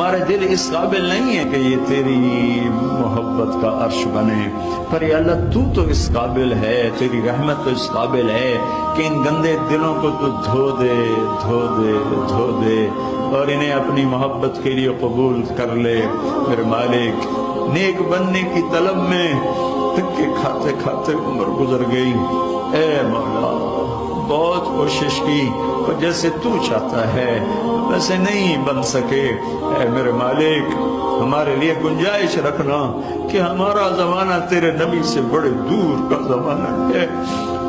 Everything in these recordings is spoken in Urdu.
ہمارے دل اس قابل نہیں ہے کہ یہ تیری محبت کا عرش بنے، پر یا اللہ تو اس قابل ہے، تیری رحمت تو اس قابل ہے کہ ان گندے دلوں کو تو دھو دے دھو دے دھو دے اور انہیں اپنی محبت کے لیے قبول کر لے۔ میرے مالک، نیک بننے کی طلب میں دھکے کھاتے کھاتے عمر گزر گئی۔ اے مولا، بہت کوشش کی پر جیسے تو چاہتا ہے ویسے نہیں بن سکے۔ اے میرے مالک، ہمارے لیے گنجائش رکھنا کہ ہمارا زمانہ تیرے نبی سے بڑے دور کا زمانہ ہے۔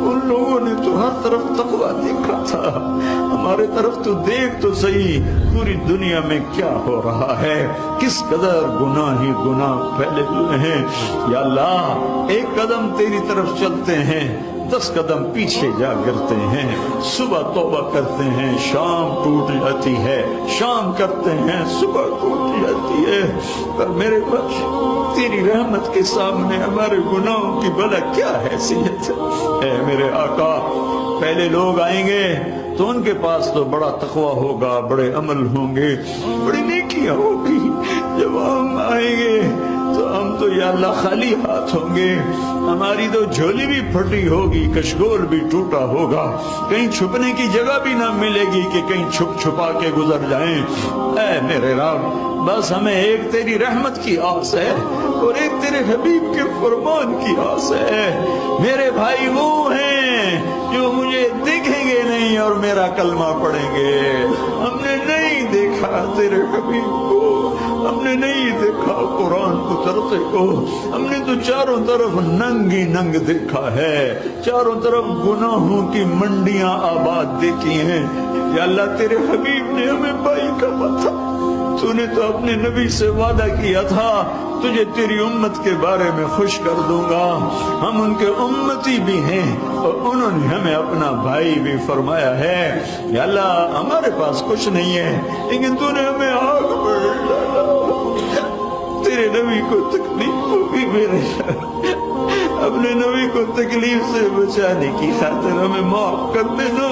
ان لوگوں نے تو ہر طرف تقویٰ دیکھا تھا، ہمارے طرف تو دیکھ تو صحیح پوری دنیا میں کیا ہو رہا ہے، کس قدر گناہ ہی گناہ پھیلے ہوئے ہیں۔ یا اللہ، ایک قدم تیری طرف چلتے ہیں 10 قدم پیچھے جا گرتے ہیں، صبح توبہ کرتے ہیں شام ٹوٹ جاتی ہے، شام کرتے ہیں صبح ٹوٹ جاتی ہے، پر میرے بچ تیری رحمت کے سامنے ہمارے گناہوں کی بھلا کیا حیثیت ہے۔ اے میرے آقا، پہلے لوگ آئیں گے تو ان کے پاس تو بڑا تقویٰ ہوگا، بڑے عمل ہوں گے، بڑی نیکیاں ہوگی۔ جب ہم آئیں گے تو ہم تو یا اللہ خالی ہاتھ ہوں گے، ہماری تو جھولی بھی پھٹی ہوگی، کشکول بھی ٹوٹا ہوگا، کہیں چھپنے کی جگہ بھی نہ ملے گی کہ کہیں چھپ چھپا کے گزر جائیں۔ اے میرے رب، بس ہمیں ایک تیری رحمت کی آس ہے اور ایک تیرے حبیب کے فرمان کی آس ہے۔ میرے بھائی وہ ہیں جو مجھے دیکھیں گے نہیں اور میرا کلمہ پڑھیں گے۔ ہم نے نہیں دیکھا تیرے حبیب کو، ہم نے نہیں دیکھا قرآن اترتے کو، ہم نے تو چاروں طرف ننگ ہی ننگ دیکھا ہے، چاروں طرف گناہوں کی منڈیاں آباد دیکھی ہیں۔ یا اللہ، تیرے حبیب نے ہمیں بائی کہا تھا، تو نے تو اپنے نبی سے وعدہ کیا تھا تجھے تیری امت کے بارے میں خوش کر دوں گا۔ ہم ان کے امتی بھی ہیں اور انہوں نے ہمیں اپنا بھائی بھی فرمایا ہے۔ یا اللہ، ہمارے پاس کچھ نہیں ہے لیکن تو نے ہمیں آگ میں ڈالا، تیرے نبی کو تکلیف ہوگی میرے اپنے نبی کو تکلیف سے بچانے کی خاطر ہمیں معاف کر دینا۔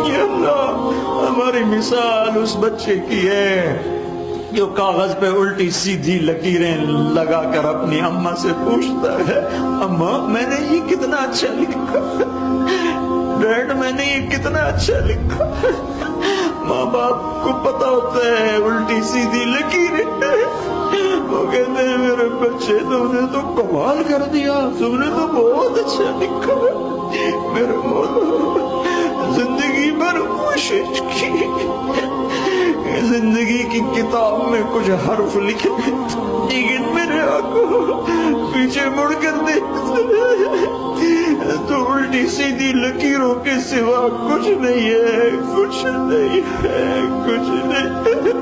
یا اللہ، ہماری مثال اس بچے کی ہے جو کاغذ پہ الٹی سیدھی لکیریں لگا کر اپنی اماں سے پوچھتا ہے، اماں میں نے یہ کتنا اچھا لکھا، ڈیڈ میں نے یہ کتنا اچھا لکھا۔ ماں باپ کو پتا ہوتا ہے الٹی سیدھی لکیریں، وہ کہتے ہیں میرے بچے تم نے تو کمال کر دیا، تم نے تو بہت اچھا لکھا۔ میرے مولا، زندگی بھر کوشش کی، زندگی کی کتاب میں کچھ حرف لکھے لیکن میرے آقا پیچھے مڑ کر دیکھتے تو الٹی سیدھی لکیروں کے سوا کچھ نہیں ہے، کچھ نہیں ہے، کچھ نہیں۔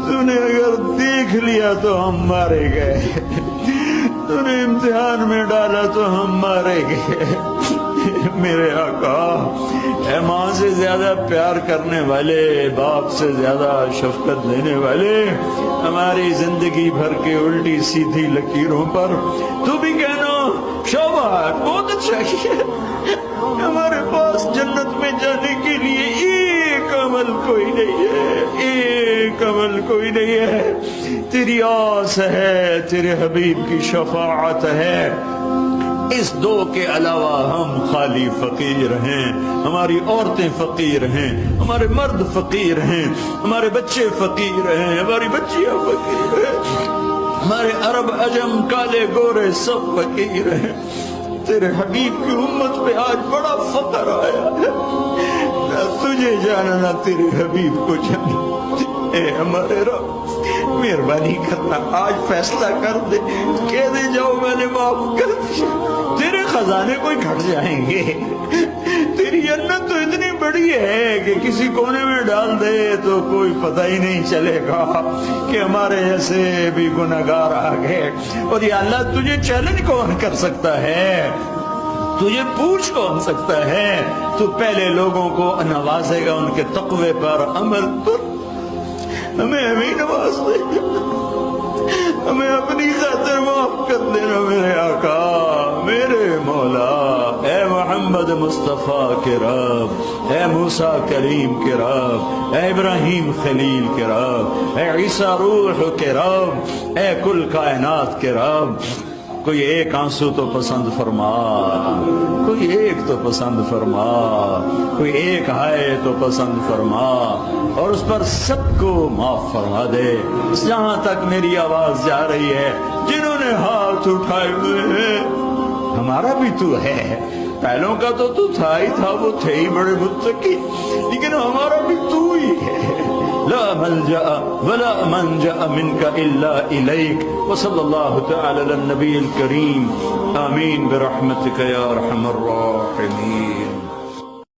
تو نے اگر دیکھ لیا تو ہم مارے گئے، تو نے امتحان میں ڈالا تو ہم مارے گئے۔ میرے آقا، اے ماں سے زیادہ پیار کرنے والے، باپ سے زیادہ شفقت دینے والے، ہماری زندگی بھر کے الٹی سیدھی لکیروں پر تو بھی کہنا شاباش بہت اچھا کیا۔ ہمارے پاس جنت میں جانے کے لیے ایک عمل کوئی نہیں ہے، ایک عمل کوئی نہیں ہے، تیری آس ہے، تیرے حبیب کی شفاعت ہے۔ اس دو کے علاوہ ہم خالی فقیر ہیں، ہماری عورتیں فقیر ہیں، ہمارے مرد فقیر ہیں، ہمارے بچے فقیر ہیں، ہماری بچیاں فقیر ہیں، ہمارے عرب عجم کالے گورے سب فقیر ہیں۔ تیرے حبیب کی امت پہ آج بڑا فقر آیا ہے، نہ تجھے جانا نہ تیرے حبیب کو جانا۔ اے ہمارے رب، مہربانی کرنا، آج فیصلہ کر دے، کہہ دے جاؤ میں نے معاف کر دیا، تیرے خزانے کوئی گھٹ جائیں گے۔ تیری جنت تو اتنی بڑی ہے کہ کسی کونے میں ڈال دے تو کوئی پتہ ہی نہیں چلے گا کہ ہمارے جیسے بھی گناہگار آ گئے۔ اور یا اللہ، تجھے چیلنج کون کر سکتا ہے، تجھے پوچھ کون سکتا ہے؟ تو پہلے لوگوں کو نوازے گا ان کے تقوی پر، عمل پر، ہمیں ہمیں نواز دے، ہمیں اپنی خاطر معاف کر دینا میرے آقا، میرے مولا، اے محمد مصطفیٰ کے رب، اے موسیٰ کلیم کے رب، اے ابراہیم خلیل کے رب، اے عیسیٰ روح کے رب، اے کل کائنات کے رب، کوئی ایک آنسو تو پسند فرما، کوئی ایک تو پسند فرما، کوئی ایک ہائے تو پسند فرما، اور اس پر سب کو معاف فرما دے۔ جہاں تک میری آواز جا رہی ہے، جنہوں نے ہاتھ اٹھائے ہوئے ہیں، ہمارا بھی تو ہے، پہلوں کا تو تھا ہی تھا، وہ تھے ہی بڑے متقی، لیکن ہمارا بھی تو ہی ہے۔ لا ملجأ ولا منجأ منك إلا إليك، وصلى الله تعالى على النبي الكريم، آمين برحمتك يا أرحم الراحمين۔